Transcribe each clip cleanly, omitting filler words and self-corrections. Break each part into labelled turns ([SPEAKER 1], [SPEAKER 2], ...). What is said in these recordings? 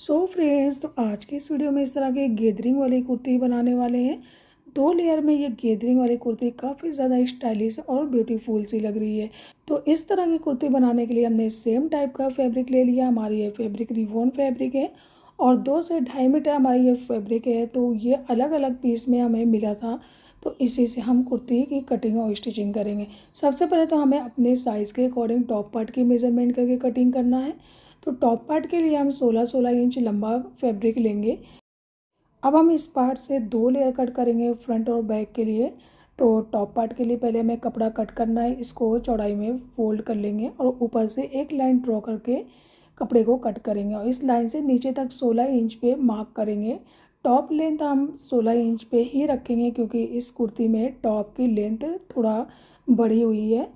[SPEAKER 1] So friends, तो आज की इस वीडियो में इस तरह के गैदरिंग वाली कुर्ती बनाने वाले हैं। 2 लेयर में ये गैदरिंग वाली कुर्ती काफ़ी ज़्यादा स्टाइलिश और ब्यूटीफुल सी लग रही है। तो इस तरह की कुर्ती बनाने के लिए हमने सेम टाइप का फैब्रिक ले लिया। हमारी ये फैब्रिक रिवॉन फैब्रिक है और 2 से 2.5 मीटर हमारी ये फैब्रिक है। तो ये अलग अलग पीस में हमें मिला था, तो इसी से हम कुर्ती की कटिंग और स्टिचिंग करेंगे। सबसे पहले तो हमें अपने साइज़ के अकॉर्डिंग टॉप पार्ट की मेज़रमेंट करके कटिंग करना है। तो टॉप पार्ट के लिए हम 16-16 इंच लंबा फैब्रिक लेंगे। अब हम इस पार्ट से 2 लेयर कट करेंगे फ्रंट और बैक के लिए। तो टॉप पार्ट के लिए पहले हमें कपड़ा कट करना है, इसको चौड़ाई में फोल्ड कर लेंगे और ऊपर से एक लाइन ड्रॉ करके कपड़े को कट करेंगे और इस लाइन से नीचे तक 16 इंच पे मार्क करेंगे। टॉप लेंथ हम 16 इंच पे ही रखेंगे क्योंकि इस कुर्ती में टॉप की लेंथ थोड़ा बढ़ी हुई है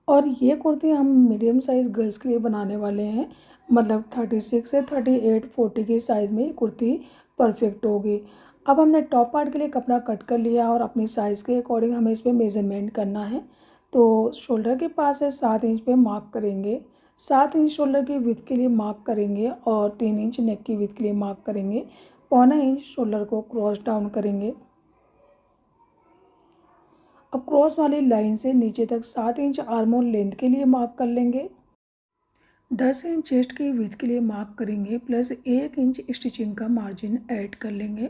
[SPEAKER 1] और ये कुर्ती हम मीडियम साइज़ गर्ल्स के लिए बनाने वाले हैं। मतलब 36 से 38-40 की साइज़ में ये कुर्ती परफेक्ट होगी। अब हमने टॉप पार्ट के लिए कपड़ा कट कर लिया और अपनी साइज़ के अकॉर्डिंग हमें इस पर मेज़रमेंट करना है। तो शोल्डर के पास है 7 इंच पे मार्क करेंगे। 7 इंच शोल्डर की विड्थ के लिए मार्क करेंगे और 3 इंच नेक की विड्थ के लिए मार्क करेंगे। 1.25 इंच शोल्डर को क्रॉस डाउन करेंगे। अब क्रॉस वाली लाइन से नीचे तक 7 इंच आर्म होल लेंथ के लिए मार्क कर लेंगे। 10 इंच चेस्ट की विड्थ के लिए मार्क करेंगे प्लस 1 इंच स्टिचिंग का मार्जिन ऐड कर लेंगे।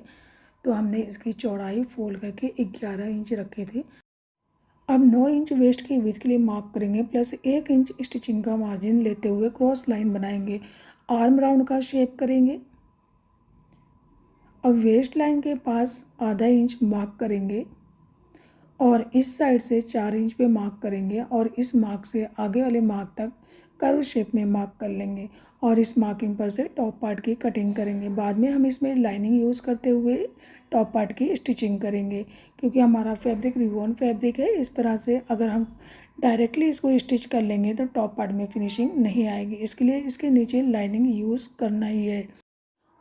[SPEAKER 1] तो हमने इसकी चौड़ाई फोल्ड करके 11 इंच रखे थे। अब 9 इंच वेस्ट की विड्थ के लिए मार्क करेंगे प्लस 1 इंच स्टिचिंग का मार्जिन लेते हुए क्रॉस लाइन बनाएंगे। आर्म राउंड का शेप करेंगे। अब वेस्ट लाइन के पास आधा इंच मार्क करेंगे और इस साइड से 4 इंच पे मार्क करेंगे और इस मार्क से आगे वाले मार्क तक कर्व शेप में मार्क कर लेंगे और इस मार्किंग पर से टॉप पार्ट की कटिंग करेंगे। बाद में हम इसमें लाइनिंग यूज़ करते हुए टॉप पार्ट की स्टिचिंग करेंगे क्योंकि हमारा फैब्रिक रिवॉन फैब्रिक है। इस तरह से अगर हम डायरेक्टली इसको स्टिच कर लेंगे तो टॉप पार्ट में फिनिशिंग नहीं आएगी, इसके लिए इसके नीचे लाइनिंग यूज़ करना ही है।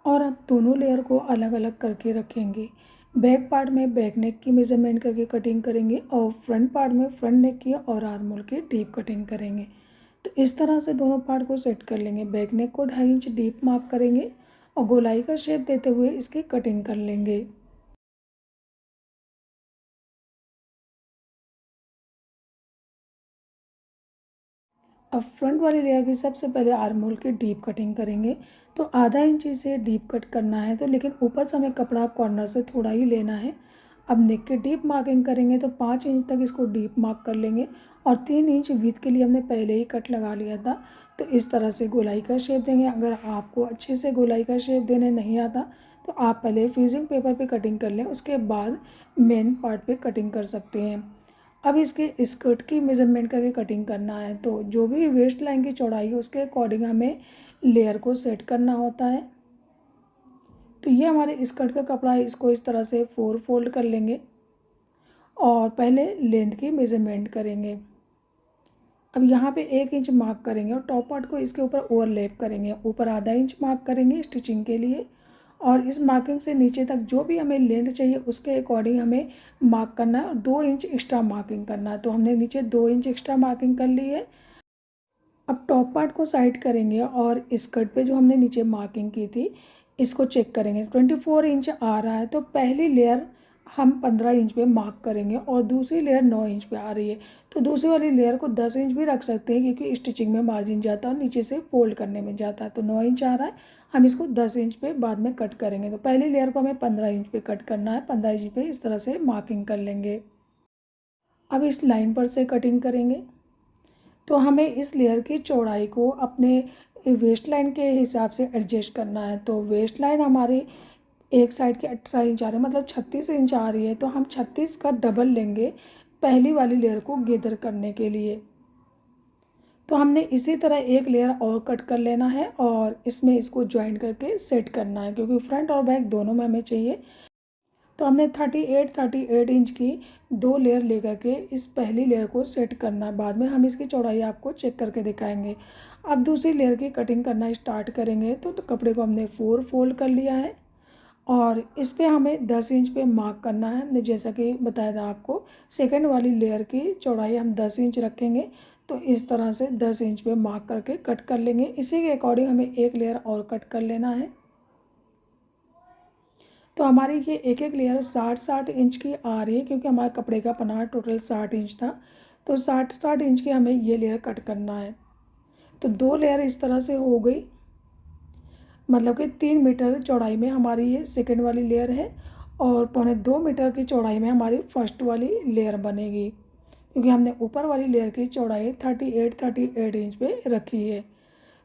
[SPEAKER 1] और अब दोनों लेयर को अलग अलग करके रखेंगे। बैक पार्ट में बैक नेक की मेज़रमेंट करके कटिंग करेंगे और फ्रंट पार्ट में फ्रंट नेक की और आर्म होल की डीप कटिंग करेंगे। तो इस तरह से दोनों पार्ट को सेट कर लेंगे। बैक नेक को 2.5 इंच डीप मार्क करेंगे और गोलाई का शेप देते हुए इसकी कटिंग कर लेंगे। अब फ्रंट वाली लेयर की सबसे पहले आर्म होल की डीप कटिंग करेंगे। तो आधा इंच इसे डीप कट करना है, तो लेकिन ऊपर से हमें कपड़ा कॉर्नर से थोड़ा ही लेना है। अब नेक की डीप मार्किंग करेंगे तो 5 इंच तक इसको डीप मार्क कर लेंगे और 3 इंच विड्थ के लिए हमने पहले ही कट लगा लिया था। तो इस तरह से गोलाई का शेप देंगे। अगर आपको अच्छे से गोलाई का शेप देने नहीं आता तो आप पहले फ्रीजिंग पेपर पे कटिंग कर लें, उसके बाद मेन पार्ट पे कटिंग कर सकते हैं। अब इसके स्कर्ट की मेज़रमेंट करके कटिंग करना है। तो जो भी वेस्ट लाइन की चौड़ाई है उसके अकॉर्डिंग हमें लेयर को सेट करना होता है। तो ये हमारे स्कर्ट का कपड़ा है, इसको इस तरह से 4 फोल्ड कर लेंगे और पहले लेंथ की मेज़रमेंट करेंगे। अब यहाँ पे 1 इंच मार्क करेंगे और टॉप पार्ट को इसके ऊपर ओवरलैप करेंगे। ऊपर आधा इंच मार्क करेंगे स्टिचिंग के लिए और इस मार्किंग से नीचे तक जो भी हमें लेंथ चाहिए उसके अकॉर्डिंग हमें मार्क करना है और 2 इंच एक्स्ट्रा मार्किंग करना है। तो हमने नीचे 2 इंच एक्स्ट्रा मार्किंग कर ली है। अब टॉप पार्ट को साइड करेंगे और स्कर्ट पे जो हमने नीचे मार्किंग की थी इसको चेक करेंगे। 24 इंच आ रहा है तो पहली लेयर हम 15 इंच पे मार्क करेंगे और दूसरी लेयर 9 इंच पे आ रही है तो दूसरी वाली लेयर को 10 इंच भी रख सकते हैं क्योंकि स्टिचिंग में मार्जिन जाता है और नीचे से फोल्ड करने में जाता है। तो 9 इंच आ रहा है, हम इसको 10 इंच पे बाद में कट करेंगे। तो पहली लेयर को हमें 15 इंच पे कट करना है। 15 इंच पे इस तरह से मार्किंग कर लेंगे। अब इस लाइन पर से कटिंग करेंगे। तो हमें इस लेयर की चौड़ाई को अपने वेस्ट लाइन के हिसाब से एडजस्ट करना है। तो वेस्ट लाइन हमारी एक साइड की 18 इंच आ रही है, मतलब 36 इंच आ रही है। तो हम 36 का डबल लेंगे पहली वाली लेयर को गैदर करने के लिए। तो हमने इसी तरह एक लेयर और कट कर लेना है और इसमें इसको ज्वाइन करके सेट करना है क्योंकि फ्रंट और बैक दोनों में हमें चाहिए। तो हमने 38 इंच की 2 लेयर लेकर के इस पहली लेयर को सेट करना है। बाद में हम इसकी चौड़ाई आपको चेक करके दिखाएंगे। अब दूसरी लेयर की कटिंग करना स्टार्ट करेंगे। तो कपड़े को हमने 4 फोल्ड कर लिया है और इस पे हमें 10 इंच पे मार्क करना है। हमने जैसा कि बताया था आपको, सेकंड वाली लेयर की चौड़ाई हम 10 इंच रखेंगे। तो इस तरह से 10 इंच पे मार्क करके कट कर लेंगे। इसी के अकॉर्डिंग हमें एक लेयर और कट कर लेना है। तो हमारी ये एक एक लेयर 60-60 इंच की आ रही है, क्योंकि हमारे कपड़े का पनाह टोटल 60 इंच था। तो 60-60 इंच की हमें ये लेयर कट करना है। तो 2 लेयर इस तरह से हो गई, मतलब कि 3 मीटर चौड़ाई में हमारी ये सेकेंड वाली लेयर है और 1.25 मीटर की चौड़ाई में हमारी फर्स्ट वाली लेयर बनेगी, क्योंकि हमने ऊपर वाली लेयर की चौड़ाई 38 इंच पे रखी है।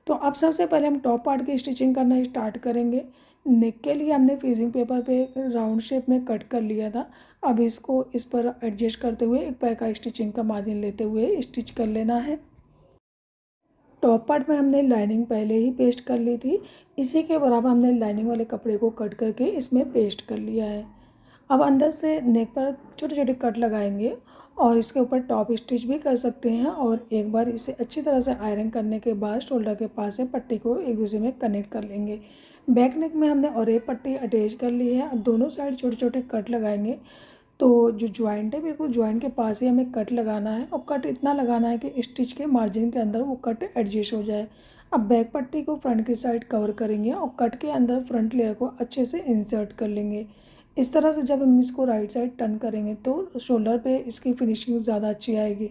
[SPEAKER 1] तो अब सबसे पहले हम टॉप पार्ट की स्टिचिंग करना स्टार्ट करेंगे। नेक के लिए हमने फ्रीजिंग पेपर पे राउंड शेप में कट कर लिया था। अब इसको इस पर एडजस्ट करते हुए एक पैर का स्टिचिंग का मार्जिन लेते हुए स्टिच कर लेना है। टॉप पार्ट में हमने लाइनिंग पहले ही पेस्ट कर ली थी, इसी के बराबर हमने लाइनिंग वाले कपड़े को कट करके इसमें पेस्ट कर लिया है। अब अंदर से नेक पर छोटे छोटे कट लगाएंगे और इसके ऊपर टॉप स्टिच भी कर सकते हैं, और एक बार इसे अच्छी तरह से आयरन करने के बाद शोल्डर के पास से पट्टी को एक दूसरे में कनेक्ट कर लेंगे। बैक नेक में हमने और एक पट्टी अटैच कर ली है। अब दोनों साइड छोटे छोटे कट लगाएंगे। तो जो ज्वाइंट है बिल्कुल ज्वाइंट के पास ही हमें कट लगाना है, और कट इतना लगाना है कि स्टिच के मार्जिन के अंदर वो कट एडजस्ट हो जाए। अब बैक पट्टी को फ्रंट की साइड कवर करेंगे और कट के अंदर फ्रंट लेयर को अच्छे से इंसर्ट कर लेंगे। इस तरह से जब हम इसको राइट साइड टर्न करेंगे तो शोल्डर पे इसकी फिनिशिंग ज़्यादा अच्छी आएगी।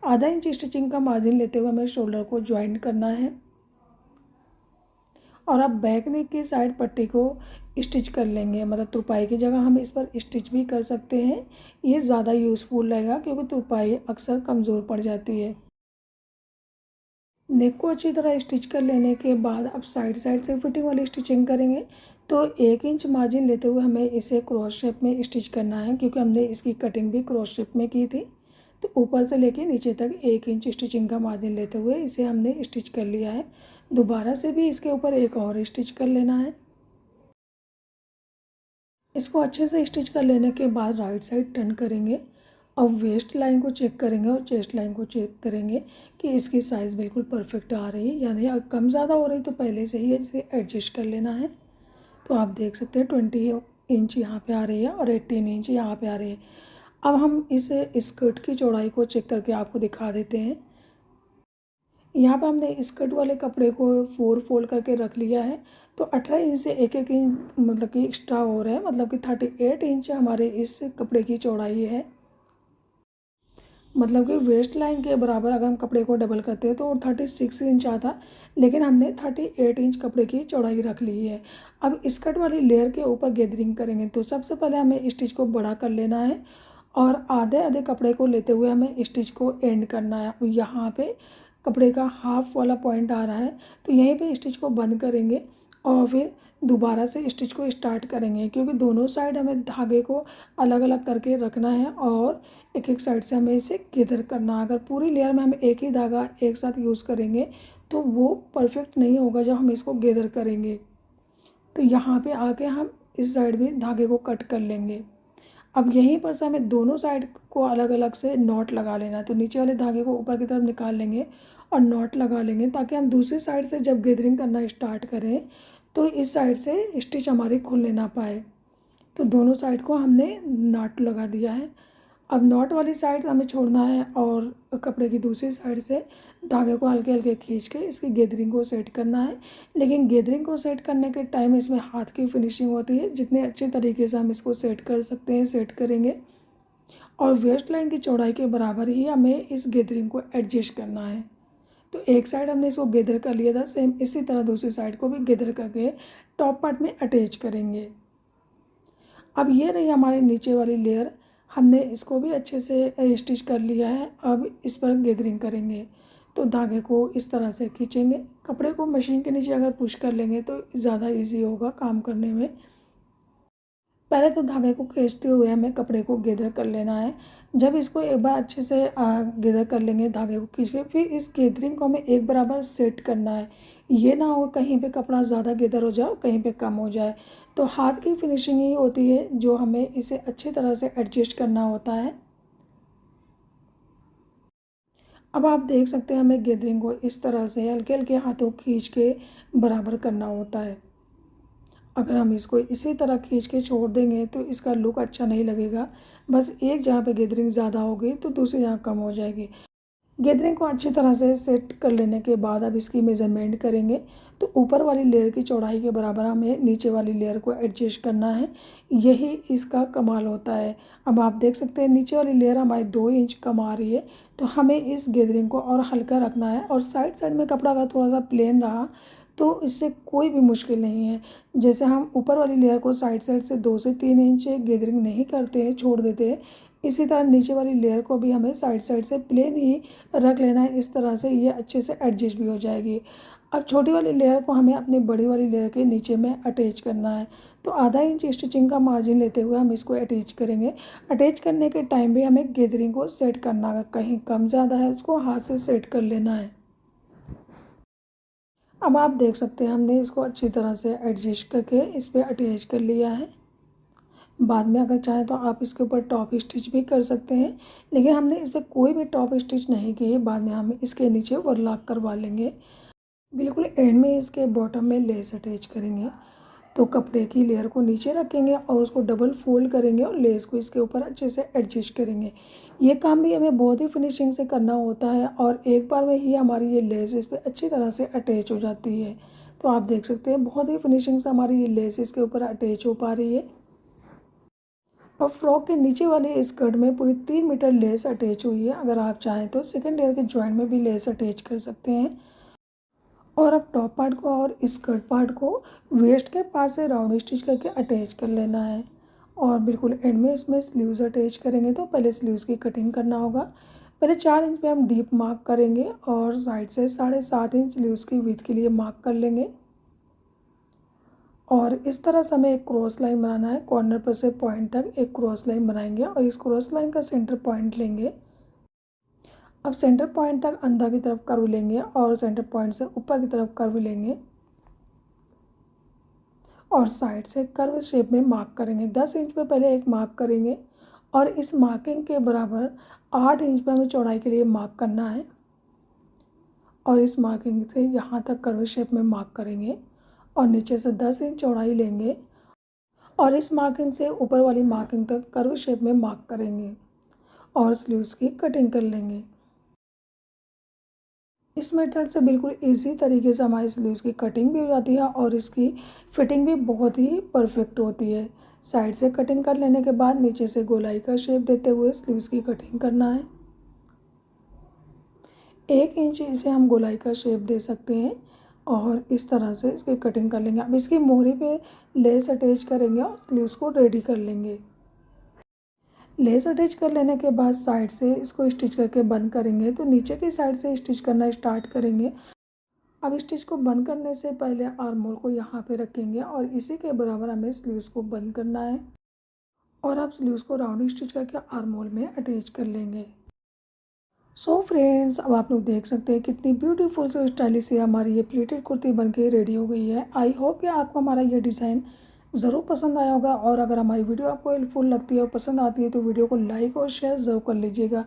[SPEAKER 1] आधा इंच स्टिचिंग का मार्जिन लेते हुए हमें शोल्डर को ज्वाइंट करना है, और अब बैक नेक की साइड पट्टी को स्टिच कर लेंगे। मतलब तुरपाई की जगह हम इस पर स्टिच भी कर सकते हैं, ये ज़्यादा यूज़फुल रहेगा, क्योंकि तुरपाई अक्सर कमज़ोर पड़ जाती है। नेक को अच्छी तरह स्टिच कर लेने के बाद अब साइड साइड से फिटिंग वाली स्टिचिंग करेंगे। तो 1 इंच मार्जिन लेते हुए हमें इसे क्रॉस शेप में स्टिच करना है, क्योंकि हमने इसकी कटिंग भी क्रॉस शेप में की थी। तो ऊपर से लेके नीचे तक 1 इंच स्टिचिंग का मार्जिन लेते हुए इसे हमने स्टिच कर लिया है। दोबारा से भी इसके ऊपर एक और स्टिच कर लेना है। इसको अच्छे से स्टिच कर लेने के बाद राइट साइड टर्न करेंगे। अब वेस्ट लाइन को चेक करेंगे और चेस्ट लाइन को चेक करेंगे कि इसकी साइज़ बिल्कुल परफेक्ट आ रही है, यानी अगर कम ज़्यादा हो रही तो पहले से ही इसे एडजस्ट कर लेना है। तो आप देख सकते हैं 20 इंच यहाँ पे आ रही है और 18 इंच यहाँ पे आ रही है। अब हम इस स्कर्ट की चौड़ाई को चेक करके आपको दिखा देते हैं। यहाँ पे हमने स्कर्ट वाले कपड़े को 4 फोल्ड करके रख लिया है। तो 18 इंच से एक एक इंच मतलब कि एक्स्ट्रा हो रहा है, मतलब कि 38 इंच हमारे इस कपड़े की चौड़ाई है। मतलब कि वेस्ट लाइन के बराबर अगर हम कपड़े को डबल करते हैं तो 36 इंच आता, लेकिन हमने 38 इंच कपड़े की चौड़ाई रख ली है। अब स्कर्ट वाली लेयर के ऊपर गैदरिंग करेंगे। तो सबसे पहले हमें स्टिच को बड़ा कर लेना है और आधे आधे कपड़े को लेते हुए हमें स्टिच को एंड करना है। यहाँ पे कपड़े का हाफ वाला पॉइंट आ रहा है, तो यहीं पे स्टिच को बंद करेंगे और फिर दोबारा से स्टिच को स्टार्ट करेंगे, क्योंकि दोनों साइड हमें धागे को अलग अलग करके रखना है और एक एक साइड से हमें इसे गैदर करना है। अगर पूरी लेयर में हम एक ही धागा एक साथ यूज़ करेंगे तो वो परफेक्ट नहीं होगा जब हम इसको गैदर करेंगे। तो यहाँ पे आके हम इस साइड भी धागे को कट कर लेंगे। अब यहीं पर से हमें दोनों साइड को अलग अलग से नॉट लगा लेना है। तो नीचे वाले धागे को ऊपर की तरफ निकाल लेंगे और नॉट लगा लेंगे, ताकि हम दूसरी साइड से जब गैदरिंग करना स्टार्ट करें तो इस साइड से स्टिच हमारी खुलने ना पाए। तो दोनों साइड को हमने नॉट लगा दिया है। अब नॉट वाली साइड हमें छोड़ना है और कपड़े की दूसरी साइड से धागे को हल्के हल्के खींच के इसकी गैदरिंग को सेट करना है। लेकिन गैदरिंग को सेट करने के टाइम इसमें हाथ की फिनिशिंग होती है, जितने अच्छे तरीके से हम इसको सेट कर सकते हैं सेट करेंगे। और वेस्ट लाइन की चौड़ाई के बराबर ही हमें इस गैदरिंग को एडजस्ट करना है। तो एक साइड हमने इसको गैदर कर लिया था, सेम इसी तरह दूसरी साइड को भी गैदर करके टॉप पार्ट में अटैच करेंगे। अब ये रही हमारी नीचे वाली लेयर, हमने इसको भी अच्छे से स्टिच कर लिया है। अब इस पर गैदरिंग करेंगे। तो धागे को इस तरह से खींचेंगे। कपड़े को मशीन के नीचे अगर पुश कर लेंगे तो ज़्यादा इजी होगा काम करने में। पहले तो धागे को खींचते हुए हमें कपड़े को गैदर कर लेना है। जब इसको एक बार अच्छे से गैदर कर लेंगे धागे को खींच के, फिर इस गैदरिंग को हमें एक बराबर सेट करना है। ये ना हो कहीं पे कपड़ा ज़्यादा गैदर हो जाए कहीं पे कम हो जाए। तो हाथ की फिनिशिंग ही होती है जो हमें इसे अच्छी तरह से एडजस्ट करना होता है। अब आप देख सकते हैं हमें गैदरिंग को इस तरह से हल्के हल्के हाथों खींच के बराबर करना होता है। अगर हम इसको इसी तरह खींच के छोड़ देंगे तो इसका लुक अच्छा नहीं लगेगा। बस एक जगह पे गैदरिंग ज़्यादा होगी तो दूसरी जगह कम हो जाएगी। गैदरिंग को अच्छी तरह से सेट कर लेने के बाद अब इसकी मेज़रमेंट करेंगे। तो ऊपर वाली लेयर की चौड़ाई के बराबर हमें नीचे वाली लेयर को एडजस्ट करना है, यही इसका कमाल होता है। अब आप देख सकते हैं नीचे वाली लेयर हमारी 2 इंच कम आ रही है, तो हमें इस गैदरिंग को और हल्का रखना है। और साइड साइड में कपड़ा अगर थोड़ा सा प्लेन रहा तो इससे कोई भी मुश्किल नहीं है। जैसे हम ऊपर वाली लेयर को साइड साइड से 2 से 3 इंच गैदरिंग नहीं करते हैं, छोड़ देते हैं, इसी तरह नीचे वाली लेयर को भी हमें साइड साइड से प्लेन ही रख लेना है। इस तरह से ये अच्छे से एडजस्ट भी हो जाएगी। अब छोटी वाली लेयर को हमें अपनी बड़ी वाली लेयर के नीचे में अटैच करना है। तो आधा इंच स्टिचिंग का मार्जिन लेते हुए हम इसको अटैच करेंगे। अटैच करने के टाइम भी हमें गैदरिंग को सेट करना है, कहीं कम ज़्यादा है उसको हाथ से सेट कर लेना है। अब आप देख सकते हैं हमने इसको अच्छी तरह से एडजस्ट करके इस पर अटैच कर लिया है। बाद में अगर चाहें तो आप इसके ऊपर टॉप स्टिच भी कर सकते हैं, लेकिन हमने इस पर कोई भी टॉप स्टिच नहीं की है। बाद में हम इसके नीचे ओवरलॉक करवा लेंगे। बिल्कुल एंड में इसके बॉटम में लेस अटैच करेंगे। तो कपड़े की लेयर को नीचे रखेंगे और उसको डबल फोल्ड करेंगे और लेस को इसके ऊपर अच्छे से एडजस्ट करेंगे। ये काम भी हमें बहुत ही फिनिशिंग से करना होता है और एक बार में ही हमारी ये लेस इस पर अच्छी तरह से अटैच हो जाती है। तो आप देख सकते हैं बहुत ही फिनिशिंग से हमारी ये लेस इसके ऊपर अटैच हो पा रही है। और फ्रॉक के नीचे वाले स्कर्ट में पूरी 3 मीटर लेस अटैच हुई है। अगर आप चाहें तो सेकेंड लेयर के जॉइंट में भी लेस अटैच कर सकते हैं। और अब टॉप पार्ट को और स्कर्ट पार्ट को वेस्ट के पास से राउंड स्टिच करके अटैच कर लेना है। और बिल्कुल एंड में इसमें स्लीव्स अटैच करेंगे। तो पहले स्लीव्स की कटिंग करना होगा। पहले 4 इंच पे हम डीप मार्क करेंगे और साइड से 7.5 इंच स्लीव्स की विड्थ के लिए मार्क कर लेंगे। और इस तरह से हमें एक क्रॉस लाइन बनाना है। कॉर्नर पर से पॉइंट तक एक क्रॉस लाइन बनाएंगे और इस क्रॉस लाइन का सेंटर पॉइंट लेंगे। अब सेंटर पॉइंट तक अंदर की तरफ कर्व लेंगे और सेंटर पॉइंट से ऊपर की तरफ कर्व लेंगे और साइड से कर्व शेप में मार्क करेंगे। 10 इंच पे पहले एक मार्क करेंगे और इस मार्किंग के बराबर 8 इंच पे हमें चौड़ाई के लिए मार्क करना है। और इस मार्किंग से यहाँ तक कर्व शेप में मार्क करेंगे और नीचे से 10 इंच चौड़ाई लेंगे और इस मार्किंग से ऊपर वाली मार्किंग तक कर्व शेप में मार्क करेंगे और स्लीव्स की कटिंग कर लेंगे। इस मेथड से बिल्कुल इजी तरीके से हमारी स्लीव्स की कटिंग भी हो जाती है और इसकी फिटिंग भी बहुत ही परफेक्ट होती है। साइड से कटिंग कर लेने के बाद नीचे से गोलाई का शेप देते हुए स्लीव्स की कटिंग करना है। 1 इंच इसे हम गोलाई का शेप दे सकते हैं और इस तरह से इसकी कटिंग कर लेंगे। अब इसकी मोहरी पे लेस अटैच करेंगे और स्लीव्स को रेडी कर लेंगे। लेस अटैच कर लेने के बाद साइड से इसको स्टिच करके बंद करेंगे। तो नीचे की साइड से स्टिच करना स्टार्ट करेंगे। अब स्टिच को बंद करने से पहले आर्म होल को यहाँ पे रखेंगे और इसी के बराबर हमें स्लीव्स को बंद करना है और आप स्लीव्स को राउंड स्टिच करके आर्म होल में अटैच कर लेंगे। सो फ्रेंड्स, अब आप लोग देख सकते हैं कितनी ब्यूटीफुल से स्टाइलिश से हमारी ये प्लीटेड कुर्ती बनके रेडी हो गई है। आई होप कि आपको हमारा ये डिज़ाइन ज़रूर पसंद आया होगा और अगर हमारी वीडियो आपको हेल्पफुल लगती है और पसंद आती है तो वीडियो को लाइक और शेयर ज़रूर कर लीजिएगा।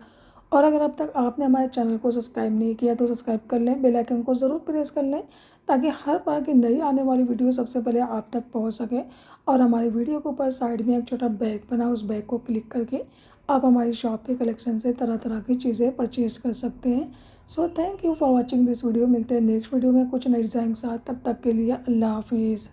[SPEAKER 1] और अगर अब तक आपने हमारे चैनल को सब्सक्राइब नहीं किया तो सब्सक्राइब कर लें, बेल आइकन को ज़रूर प्रेस कर लें ताकि हर बार की नई आने वाली वीडियो सबसे पहले आप तक पहुंच सके। और हमारी वीडियो के ऊपर साइड में एक छोटा बैग बना, उस बैग को क्लिक करके आप हमारी शॉप के कलेक्शन से तरह तरह की चीज़ें परचेज़ कर सकते हैं। So thank you for watching this video. मिलते हैं नेक्स्ट वीडियो में कुछ नई डिज़ाइन के साथ। तब तक के लिए अल्लाह हाफिज़।